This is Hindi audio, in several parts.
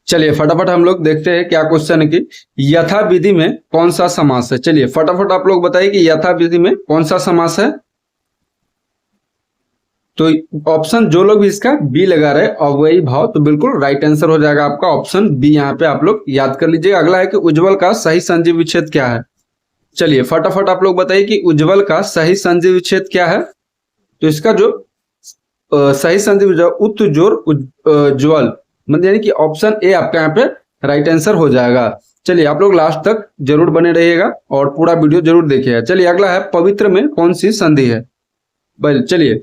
चलिए फटाफट हम लोग देखते हैं क्या क्वेश्चन है कि यथाविधि में कौन सा समास है। चलिए फटाफट आप लोग बताइए कि यथाविधि में कौन सा समास है। तो ऑप्शन जो लोग भी इसका बी लगा रहे हैं अव्ययी भाव, तो बिल्कुल राइट आंसर हो जाएगा आपका ऑप्शन बी। यहाँ पे आप लोग याद कर लीजिएगा। अगला है कि उज्जवल का सही संधि विच्छेद क्या है। चलिए फटाफट आप लोग बताइए कि उज्जवल का सही संधि विच्छेद क्या है। तो इसका जो सही संधि उत्तजोर उज्ज्वल, मतलब यानी कि ऑप्शन ए आपका यहाँ पे राइट आंसर हो जाएगा। चलिए आप लोग लास्ट तक जरूर बने रहिएगा और पूरा वीडियो जरूर देखिएगा। चलिए अगला है पवित्र में कौन सी संधि है। चलिए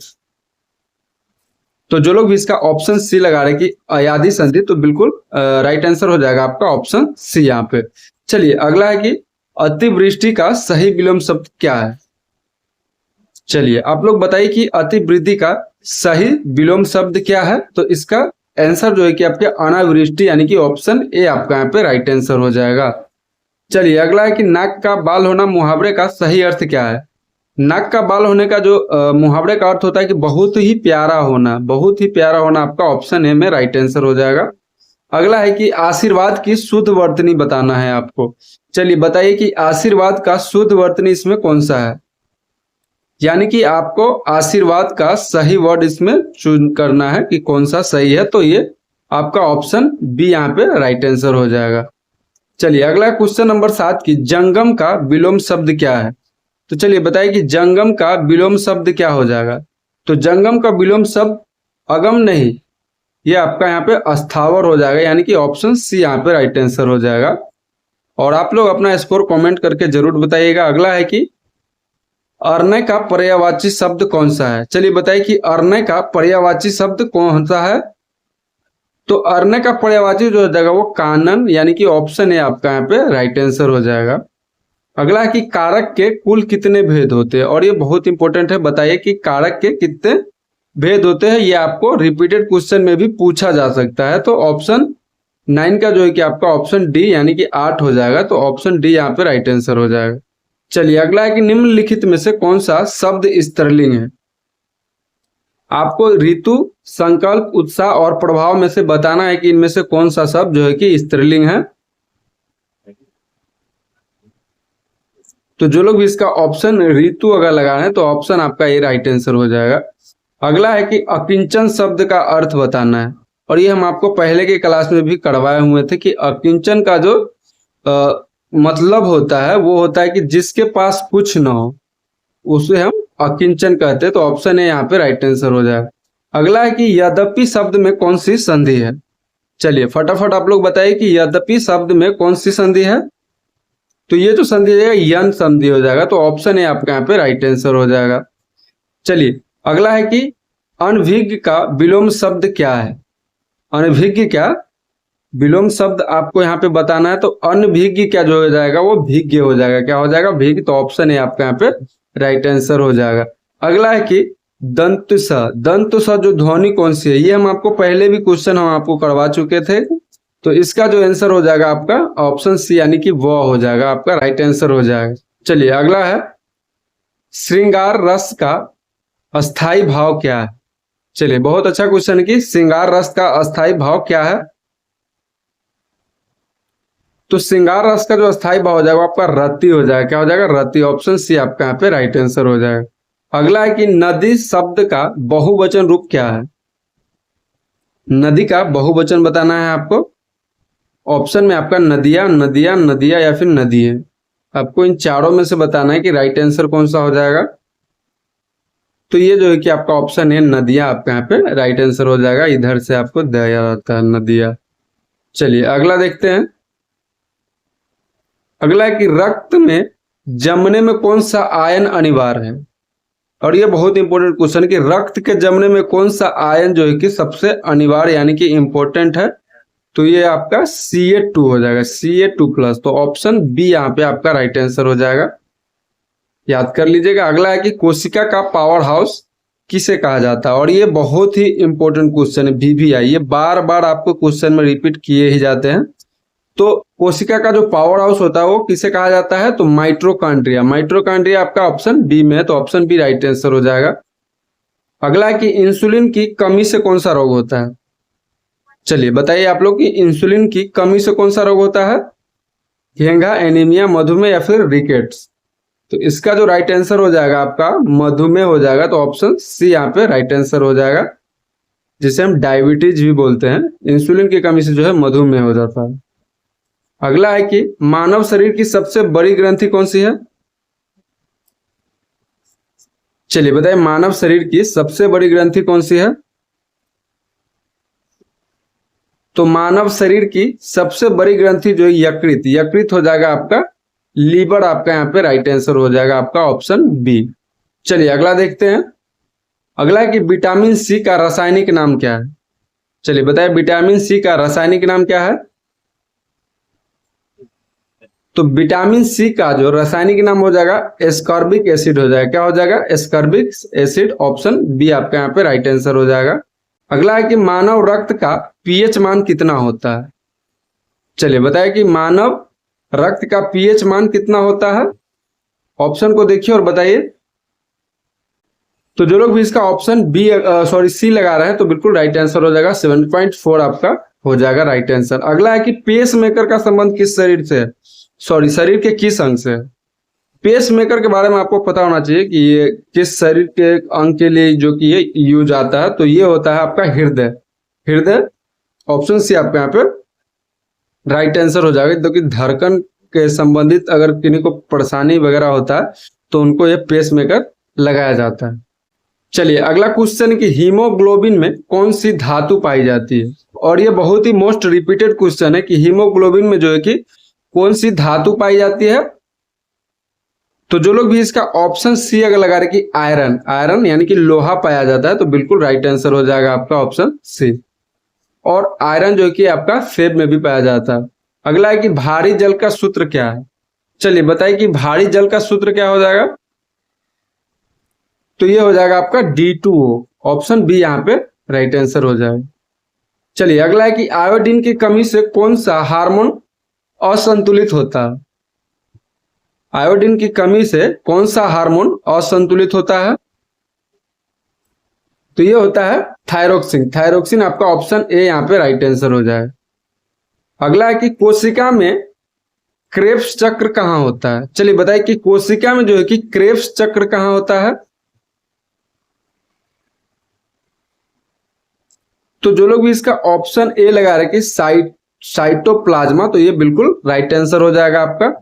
तो जो लोग भी इसका ऑप्शन सी लगा रहे कि अयादी संधि, तो बिल्कुल राइट आंसर हो जाएगा आपका ऑप्शन सी यहाँ पे। चलिए अगला है कि अतिवृष्टि का सही विलोम शब्द क्या है। चलिए आप लोग बताइए कि अतिवृद्धि का सही विलोम शब्द क्या है। तो इसका आंसर जो है कि आपके अनावृष्टि, यानी कि ऑप्शन ए आपका यहाँ पे राइट आंसर हो जाएगा। चलिए अगला है कि नाक का बाल होना मुहावरे का सही अर्थ क्या है। नाक का बाल होने का जो मुहावरे का अर्थ होता है कि बहुत ही प्यारा होना, बहुत ही प्यारा होना, आपका ऑप्शन ए में राइट आंसर हो जाएगा। अगला है कि आशीर्वाद की शुद्ध वर्तनी बताना है आपको। चलिए बताइए कि आशीर्वाद का शुद्ध वर्तनी इसमें कौन सा है, यानी कि आपको आशीर्वाद का सही वर्ड इसमें चूज करना है कि कौन सा सही है। तो ये आपका ऑप्शन बी यहाँ पे राइट आंसर हो जाएगा। चलिए अगला क्वेश्चन नंबर 7 की जंगम का विलोम शब्द क्या है। तो चलिए बताइए कि जंगम का विलोम शब्द क्या हो जाएगा। तो जंगम का विलोम शब्द अगम नहीं, ये आपका यहाँ पे अस्थावर हो जाएगा, यानी कि ऑप्शन सी यहाँ पे राइट आंसर हो जाएगा। और आप लोग अपना स्कोर कमेंट करके जरूर बताइएगा। अगला है कि अर्नय का पर्यायवाची शब्द कौन सा है। चलिए बताइए कि अर्नय का पर्यायवाची शब्द कौन सा है। तो अर्नय का पर्यायवाची जो हो जाएगा वो कानन, यानी कि ऑप्शन ए आपका यहाँ पे राइट आंसर हो जाएगा। अगला है कि कारक के कुल कितने भेद होते हैं, और ये बहुत इंपॉर्टेंट है। बताइए कि कारक के कितने भेद होते हैं। ये आपको रिपीटेड क्वेश्चन में भी पूछा जा सकता है। तो ऑप्शन 9 का जो है कि आपका ऑप्शन डी, यानी कि 8 हो जाएगा। तो ऑप्शन डी यहाँ पे राइट आंसर हो जाएगा। चलिए अगला है कि निम्नलिखित में से कौन सा शब्द स्त्रीलिंग है। आपको ऋतु, संकल्प, उत्साह और प्रभाव में से बताना है कि इनमें से कौन सा शब्द जो है कि स्त्रीलिंग है। तो जो लोग भी इसका ऑप्शन ऋतु अगर लगा रहे हैं तो ऑप्शन आपका ये राइट आंसर हो जाएगा। अगला है कि अकिंचन शब्द का अर्थ बताना है, और ये हम आपको पहले के क्लास में भी करवाए हुए थे कि अकिंचन का जो मतलब होता है वो होता है कि जिसके पास कुछ ना हो, उसे हम अकिंचन कहते हैं। तो ऑप्शन ए यहाँ पे राइट आंसर हो जाएगा। अगला है कि यद्यपि शब्द में कौन सी संधि है। चलिए फटाफट आप लोग बताइए कि यद्यपि शब्द में कौन सी संधि है। तो ये जो संधि हो जाएगा यन संधि हो जाएगा। तो ऑप्शन ए आपका यहाँ पे राइट आंसर हो जाएगा। चलिए अगला है कि अनभिज्ञ का विलोम शब्द क्या है। अनभिज्ञ क्या विलोम शब्द आपको यहाँ पे बताना है। तो अनभिज्ञ क्या जो हो जाएगा वो भिज्ञ हो जाएगा। क्या हो जाएगा, भिज्ञ। तो ऑप्शन ए आपका यहाँ पे राइट आंसर हो जाएगा। अगला है कि दंत स जो ध्वनि कौन सी है। ये हम आपको पहले भी क्वेश्चन हम आपको करवा चुके थे। तो इसका जो आंसर हो जाएगा आपका ऑप्शन सी, यानी कि वो हो जाएगा आपका राइट आंसर हो जाएगा। चलिए अगला है श्रृंगार रस का अस्थाई भाव क्या है। चलिए बहुत अच्छा क्वेश्चन है कि श्रृंगार रस का अस्थाई भाव क्या है। तो श्रृंगार रस का जो अस्थाई भाव हो जाएगा आपका रति हो जाएगा। क्या हो जाएगा, रति। ऑप्शन सी आपका यहाँ पे राइट आंसर हो जाएगा। अगला है कि नदी शब्द का बहुवचन रूप क्या है। नदी का बहुवचन बताना है आपको। ऑप्शन में आपका नदिया, नदिया, नदिया या फिर नदी है। आपको इन चारों में से बताना है कि राइट आंसर कौन सा हो जाएगा। तो ये जो है कि आपका ऑप्शन है नदिया, आपका यहाँ पे राइट आंसर हो जाएगा। इधर से आपको दिया जाता है नदिया। चलिए अगला देखते हैं। अगला है कि रक्त में जमने में कौन सा आयन अनिवार्य है। और ये बहुत इंपॉर्टेंट क्वेश्चन है कि रक्त के जमने में कौन सा आयन जो है कि सबसे अनिवार्य यानी कि इंपॉर्टेंट है। तो ये आपका Ca2 हो जाएगा, Ca2+। तो ऑप्शन बी यहाँ पे आपका राइट आंसर हो जाएगा। याद कर लीजिएगा। अगला है कि कोशिका का पावर हाउस किसे कहा जाता है। और ये बहुत ही इंपॉर्टेंट क्वेश्चन है, VVI। ये बार बार आपको क्वेश्चन में रिपीट किए ही जाते हैं। तो कोशिका का जो पावर हाउस होता है वो किसे कहा जाता है। तो माइटोकॉन्ड्रिया। माइटोकॉन्ड्रिया आपका ऑप्शन बी में है। तो ऑप्शन बी राइट आंसर हो जाएगा। अगला है कि इंसुलिन की कमी से कौन सा रोग होता है। चलिए बताइए आप लोग कि इंसुलिन की कमी से कौन सा रोग होता है? घेंघा, एनीमिया, मधुमेह या फिर रिकेट्स? तो इसका जो राइट आंसर हो जाएगा आपका मधुमेह हो जाएगा। तो ऑप्शन सी यहाँ पे राइट आंसर हो जाएगा, जिसे हम डायबिटीज भी बोलते हैं। इंसुलिन की कमी से जो है मधुमेह हो जाता है। अगला है कि मानव शरीर की सबसे बड़ी ग्रंथि कौन सी है? चलिए बताइए मानव शरीर की सबसे बड़ी ग्रंथि कौन सी है? तो मानव शरीर की सबसे बड़ी ग्रंथि जो है यकृत, यकृत हो जाएगा आपका। लीवर आपका यहाँ पे राइट आंसर हो जाएगा आपका ऑप्शन बी। चलिए अगला देखते हैं। अगला है कि विटामिन सी का रासायनिक नाम क्या है? चलिए बताइए विटामिन सी का रासायनिक नाम क्या है? तो विटामिन सी का जो रासायनिक नाम हो जाएगा एस्कॉर्बिक एसिड हो जाएगा। क्या हो जाएगा? Ascorbic acid. ऑप्शन बी आपका यहाँ पे राइट आंसर हो जाएगा। अगला है कि मानव रक्त का पीएच मान कितना होता है? चलिए बताइए कि मानव रक्त का पीएच मान कितना होता है? ऑप्शन को देखिए और बताइए। तो जो लोग भी इसका ऑप्शन बी सी लगा रहे हैं तो बिल्कुल राइट आंसर हो जाएगा। 7.4 आपका हो जाएगा राइट आंसर। अगला है कि पेस मेकर का संबंध किस शरीर से है? शरीर के किस अंग से है? पेस मेकर के बारे में आपको पता होना चाहिए कि ये किस शरीर के अंग के लिए जो कि ये यूज आता है। तो ये होता है आपका हृदय। हृदय ऑप्शन सी आपका यहाँ पे राइट आंसर हो जाएगा। क्योंकि धड़कन के संबंधित अगर किन्हीं को परेशानी वगैरह होता है तो उनको ये पेस मेकर लगाया जाता है। चलिए अगला क्वेश्चन कि हीमोग्लोबिन में कौन सी धातु पाई जाती है? और ये बहुत ही मोस्ट रिपीटेड क्वेश्चन है कि हीमोग्लोबिन में जो है कि कौन सी धातु पाई जाती है? तो जो लोग भी इसका ऑप्शन सी अगर लगा रहे कि आयरन, आयरन यानी कि लोहा पाया जाता है तो बिल्कुल राइट आंसर हो जाएगा आपका ऑप्शन सी। और आयरन जो कि आपका फेब में भी पाया जाता है। अगला है कि भारी जल का सूत्र क्या है? चलिए बताइए कि भारी जल का सूत्र क्या हो जाएगा? तो ये हो जाएगा आपका D2O। ऑप्शन बी यहाँ पे राइट आंसर हो जाएगा। चलिए अगला है कि आयोडीन की कमी से कौन सा हार्मोन असंतुलित होता है? आयोडीन की कमी से कौन सा हार्मोन असंतुलित होता है? तो ये होता है थायरोक्सिन। थायरोक्सिन आपका ऑप्शन ए यहाँ पे राइट आंसर हो जाए। अगला है कि कोशिका में क्रेब्स चक्र कहाँ होता है? चलिए बताइए कि कोशिका में जो है कि क्रेब्स चक्र कहाँ होता है? तो जो लोग भी इसका ऑप्शन ए लगा रहे कि साइटोप्लाज्मा, तो ये बिल्कुल राइट आंसर हो जाएगा आपका।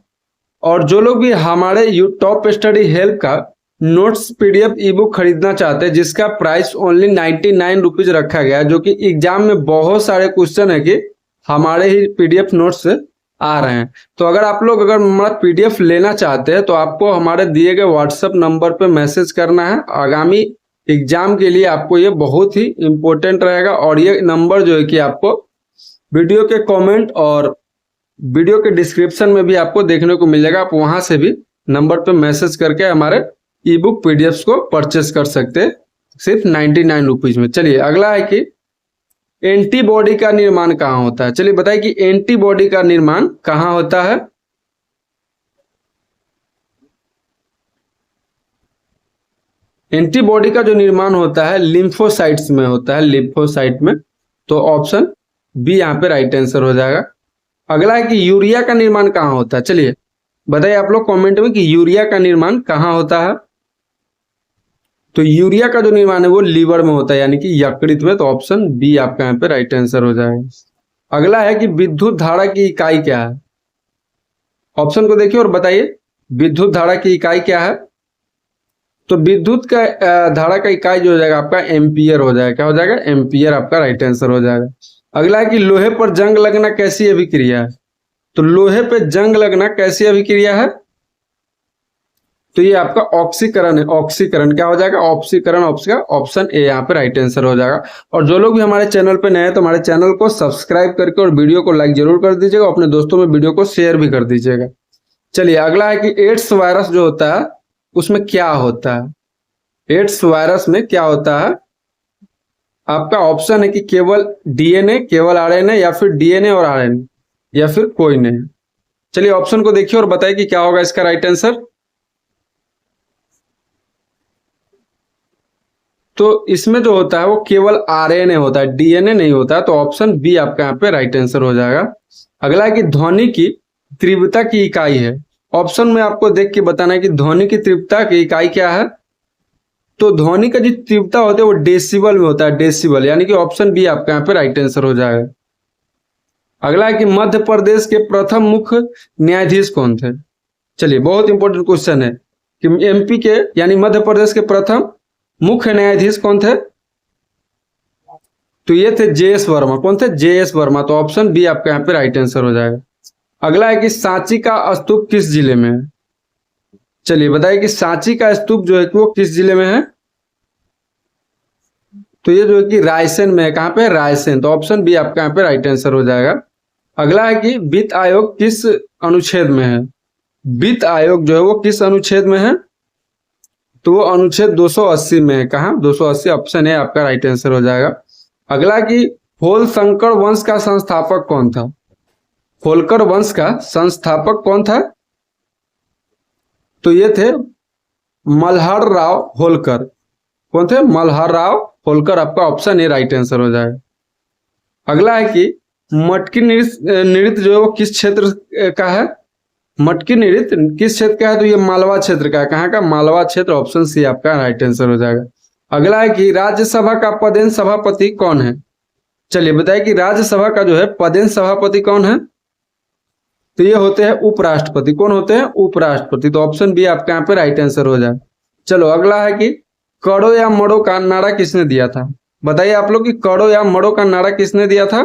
और जो लोग भी हमारे टॉप स्टडी हेल्प का नोट्स पीडीएफ ई बुक खरीदना चाहते हैं जिसका प्राइस ओनली 99 रुपीज रखा गया है, जो कि एग्जाम में बहुत सारे क्वेश्चन है कि हमारे ही पीडीएफ नोट्स से आ रहे हैं। तो अगर आप लोग अगर हमारा पीडीएफ लेना चाहते हैं तो आपको हमारे दिए गए व्हाट्सएप नंबर पे मैसेज करना है। आगामी एग्जाम के लिए आपको ये बहुत ही इंपॉर्टेंट रहेगा। और ये नंबर जो है कि आपको वीडियो के कमेंट और वीडियो के डिस्क्रिप्शन में भी आपको देखने को मिल जाएगा। आप वहां से भी नंबर पे मैसेज करके हमारे ई बुक पीडीएफ को परचेस कर सकते हैं सिर्फ 99 रुपीज में। चलिए अगला है कि एंटीबॉडी का निर्माण कहाँ होता है? चलिए बताइए कि एंटीबॉडी का निर्माण कहाँ होता है? एंटीबॉडी का जो निर्माण होता है लिम्फोसाइट्स में होता है, लिम्फोसाइट में। तो ऑप्शन बी यहाँ पे राइट आंसर हो जाएगा। अगला है कि यूरिया का निर्माण कहाँ होता है? चलिए बताइए आप लोग कमेंट में कि यूरिया का निर्माण कहाँ होता है? तो यूरिया का जो निर्माण है वो लीवर में होता है यानी कि यकृत में। तो ऑप्शन बी आपका यहाँ पे राइट आंसर हो जाएगा। अगला है कि विद्युत धारा की इकाई क्या है? ऑप्शन को देखिए और बताइए विद्युत धारा की इकाई क्या है? तो विद्युत का धारा का इकाई जो हो जाएगा आपका एम्पियर हो जाएगा। क्या हो जाएगा? एम्पियर आपका राइट आंसर हो जाएगा। अगला है कि लोहे पर जंग लगना कैसी अभिक्रिया है? तो लोहे पे जंग लगना कैसी अभिक्रिया है? तो ये आपका ऑक्सीकरण है। ऑक्सीकरण क्या हो जाएगा? ऑक्सीकरण ऑप्शन ए यहाँ पे राइट आंसर हो जाएगा। और जो लोग भी हमारे चैनल पे नए हैं तो हमारे चैनल को सब्सक्राइब करके और वीडियो को लाइक जरूर कर दीजिएगा। अपने दोस्तों में वीडियो को शेयर भी कर दीजिएगा। चलिए अगला है कि एड्स वायरस जो होता है उसमें क्या होता है? एड्स वायरस में क्या होता है? आपका ऑप्शन है कि केवल डीएनए, केवल आरएनए, या फिर डीएनए और आरएनए, या फिर कोई नहीं। चलिए ऑप्शन को देखिए और बताइए कि क्या होगा इसका राइट आंसर। तो इसमें जो होता है वो केवल आरएनए होता है, डीएनए नहीं होता है, तो ऑप्शन बी आपका यहाँ पे राइट आंसर हो जाएगा। अगला है कि ध्वनि की तीव्रता की इकाई है। ऑप्शन में आपको देख के बताना है कि ध्वनि की तीव्रता की इकाई क्या है। तो ध्वनि का जो तीव्रता होता है वो डेसिबल में होता है, डेसिबल, यानी कि ऑप्शन बी आपका यहाँ पे राइट आंसर हो जाएगा। अगला है कि मध्य प्रदेश के प्रथम मुख्य न्यायाधीश कौन थे। चलिए, बहुत इंपॉर्टेंट क्वेश्चन है कि एमपी के यानी मध्य प्रदेश के प्रथम मुख्य न्यायाधीश कौन थे। तो ये थे जेएस वर्मा। कौन थे? जेएस वर्मा। तो ऑप्शन बी आपका यहाँ पे राइट आंसर हो जाएगा। अगला है कि सांची का स्तूप किस जिले में है। चलिए बताइए कि सांची का स्तूप जो है कि वो किस जिले में है। तो ये जो है कि रायसेन में है। कहाँ पे? रायसेन। तो ऑप्शन बी आपका यहाँ पे राइट आंसर हो जाएगा। अगला है कि वित्त आयोग किस अनुच्छेद में है। वित्त आयोग जो है वो किस अनुच्छेद में है। तो वो अनुच्छेद 280 में है। कहाँ? 280 ऑप्शन है आपका राइट आंसर हो जाएगा। अगला कि होलशंकर वंश का संस्थापक कौन था। होलकर वंश का संस्थापक कौन था। तो ये थे मल्हार राव होलकर। कौन थे? मल्हार राव होलकर। आपका ऑप्शन ए राइट आंसर हो जाएगा। अगला है कि मटकी नृत्य जो है वो किस क्षेत्र का है। मटकी नृत्य किस क्षेत्र का है। तो ये मालवा क्षेत्र का है। कहाँ का? मालवा क्षेत्र। ऑप्शन सी आपका राइट आंसर हो जाएगा। अगला है कि राज्यसभा का पदेन सभापति कौन है। चलिए बताइए कि राज्यसभा का जो है पदेन सभापति कौन है। तो ये होते हैं उपराष्ट्रपति। कौन होते हैं? उपराष्ट्रपति। तो ऑप्शन बी आपके यहाँ पे राइट आंसर हो जाए। चलो अगला है कि कड़ो या मड़ो का नारा किसने दिया था। बताइए आप लोग कि कड़ो या मड़ो का नारा किसने दिया था।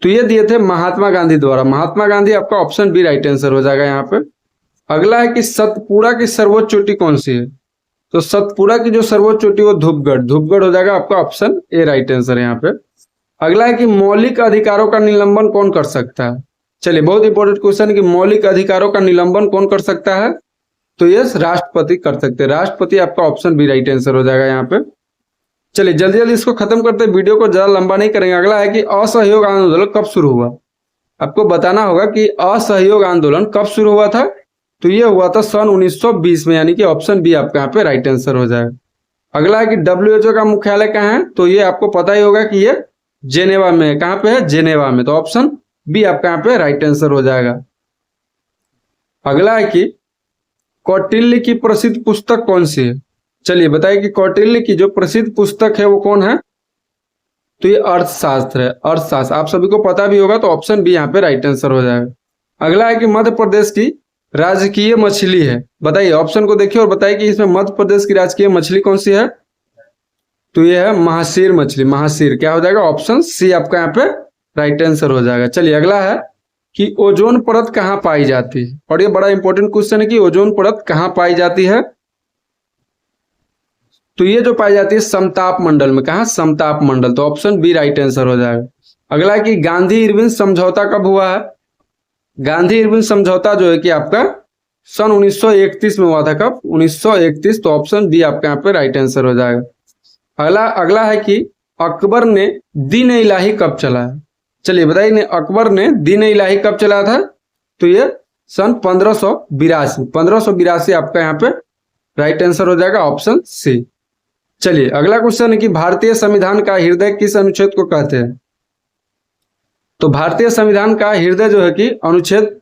तो ये दिए थे महात्मा गांधी द्वारा। महात्मा गांधी। आपका ऑप्शन बी राइट आंसर हो जाएगा यहाँ पे। अगला है कि सतपुड़ा की सर्वोच्च चोटी कौन सी है। तो सतपुड़ा की जो सर्वोच्च चोटी वो धूपगढ़। धूपगढ़ हो जाएगा। आपका ऑप्शन ए राइट आंसर है यहाँ पे। अगला है कि मौलिक अधिकारों का निलंबन कौन कर सकता है। चलिए, बहुत इंपॉर्टेंट क्वेश्चन है कि मौलिक अधिकारों का निलंबन कौन कर सकता है। तो ये राष्ट्रपति कर सकते हैं। राष्ट्रपति। आपका ऑप्शन बी राइट आंसर हो जाएगा यहाँ पे। चलिए जल्दी जल्दी इसको खत्म करते हैं, वीडियो को ज्यादा लंबा नहीं करेंगे। अगला है कि असहयोग आंदोलन कब शुरू हुआ। आपको बताना होगा कि असहयोग आंदोलन कब शुरू हुआ था। तो ये हुआ था सन 1920 में, यानी कि ऑप्शन बी आपका यहाँ पे राइट आंसर हो जाएगा। अगला है कि WHO का मुख्यालय कहाँ है। तो ये आपको पता ही होगा कि ये जेनेवा में है। कहाँ पे है? जेनेवा में। तो ऑप्शन बी आपका यहाँ पे राइट आंसर हो जाएगा। अगला है कि कौटिल्य की प्रसिद्ध पुस्तक कौन सी है। चलिए बताइए कि कौटिल्य की जो प्रसिद्ध पुस्तक है वो कौन है। तो ये अर्थशास्त्र है। अर्थशास्त्र आप सभी को पता भी होगा। तो ऑप्शन बी यहाँ पे राइट आंसर हो जाएगा। अगला है कि मध्य प्रदेश की राजकीय मछली है। बताइए, ऑप्शन को देखिए और बताइए कि इसमें मध्य प्रदेश की राजकीय मछली कौन सी है। तो ये है महासीर मछली। महासीर। क्या हो जाएगा? ऑप्शन सी आपका यहाँ पे राइट आंसर हो जाएगा। चलिए अगला है कि ओजोन परत कहाँ पाई जाती है। और ये बड़ा इंपॉर्टेंट क्वेश्चन है कि ओजोन परत कहाँ पाई जाती है। तो ये जो पाई जाती है समताप मंडल में। कहाँ? समताप मंडल। तो ऑप्शन बी राइट आंसर हो जाएगा। अगला है कि गांधी इरविन समझौता कब हुआ है। गांधी इरविन समझौता जो है कि आपका सन 1931 में हुआ था। कब? 1931। तो ऑप्शन बी आपका यहाँ पे राइट आंसर हो जाएगा। अगला है कि अकबर ने दीन इलाही कब चलाया। चलिए बताइए अकबर ने दीन इलाही कब चलाया था। तो ये सन 1582 आपका यहाँ पे राइट आंसर हो जाएगा। Option C. चलिए अगला क्वेश्चन है कि भारतीय संविधान का हृदय किस अनुच्छेद को कहते हैं। तो भारतीय संविधान का हृदय जो है कि अनुच्छेद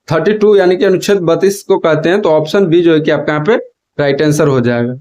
32 यानी कि अनुच्छेद 32 को कहते हैं। तो ऑप्शन बी जो है कि आपका यहाँ पे राइट आंसर हो जाएगा।